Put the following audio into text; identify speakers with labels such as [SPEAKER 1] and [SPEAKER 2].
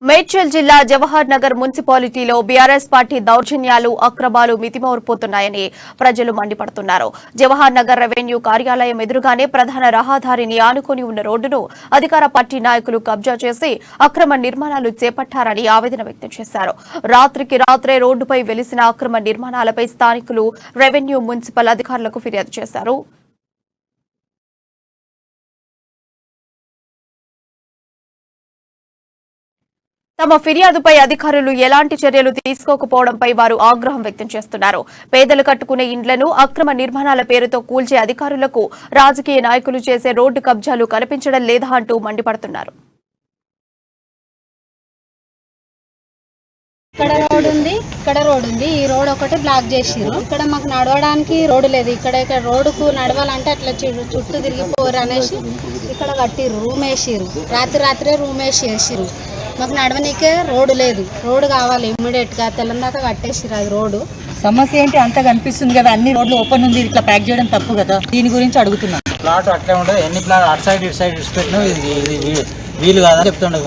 [SPEAKER 1] మేడ్చల్ జిల్లా జవహర్ నగర్ మున్సిపాలిటీలో BRS party దౌర్జన్యాలు అక్రమాలు మితిమీరిపోతున్నాయని ప్రజలు మండిపడుతున్నారు. జవహర్ నగర్ రెవెన్యూ కార్యాలయం ఎదురుగానే ప్రధాన రహదారిని ఆనుకుని ఉన్న రోడ్డును అధికార పార్టీ నాయకులు కబ్జా చేసి అక్రమ నిర్మాణాలు చేపట్టారని ఆవేదన వ్యక్తం చేశారు. రాత్రికి రాత్రే రోడ్డుపై వెలిసిన అక్రమ నిర్మాణాలపై స్థానికులు రెవెన్యూ మున్సిపల్ అధికారులకు ఫిర్యాదు చేశారు. తమ ఫిర్యాదుపై అధికారులు ఎలాంటి చర్యలు తీసుకోకపోవడంపై వారు ఆగ్రహం వ్యక్తం చేస్తున్నారు. పేదలు కట్టుకునే ఇండ్లను అక్రమ నిర్మాణాల పేరుతో కూల్చే అధికారులకు రాజకీయ నాయకులు చేసే రోడ్డు కబ్జాలు కనిపించడం లేదా అంటూ మండిపడుతున్నారు.
[SPEAKER 2] ఇక్కడ రోడ్ ఉంది. ఈ రోడ్ ఒకటి బ్లాక్ చేసిర్రు. ఇక్కడ మాకు నడవడానికి రోడ్డు లేదు. ఇక్కడ రోడ్డుకు నడవాలంటే అట్లా చుట్టూ తిరిగిపోరు అనేసి ఇక్కడ కట్టిర్రు, రూమ్ వేసిర్రు. రాత్రే రూమ్ వేసిర్రు. మాకు నడవనీకే రోడ్డు లేదు. రోడ్డు కావాలి ఇమ్మీడియట్ గా. తెల్లందాక కట్టేసిర్రు అది రోడ్డు.
[SPEAKER 3] సమస్య ఏంటి అంత కనిపిస్తుంది కదా, అన్ని రోడ్లు ఓపెన్ ఉంది, ఇట్లా ప్యాక్ చేయడం తప్పు కదా, దీని గురించి అడుగుతున్నా.
[SPEAKER 4] ప్లాట్ అట్లే ఉండదు, ఎన్ని ప్లాట్ అటు సైడ్ ఇటు సైడ్ ఇటు పెట్టినా ఇది వీలు కాదని చెప్తుండే.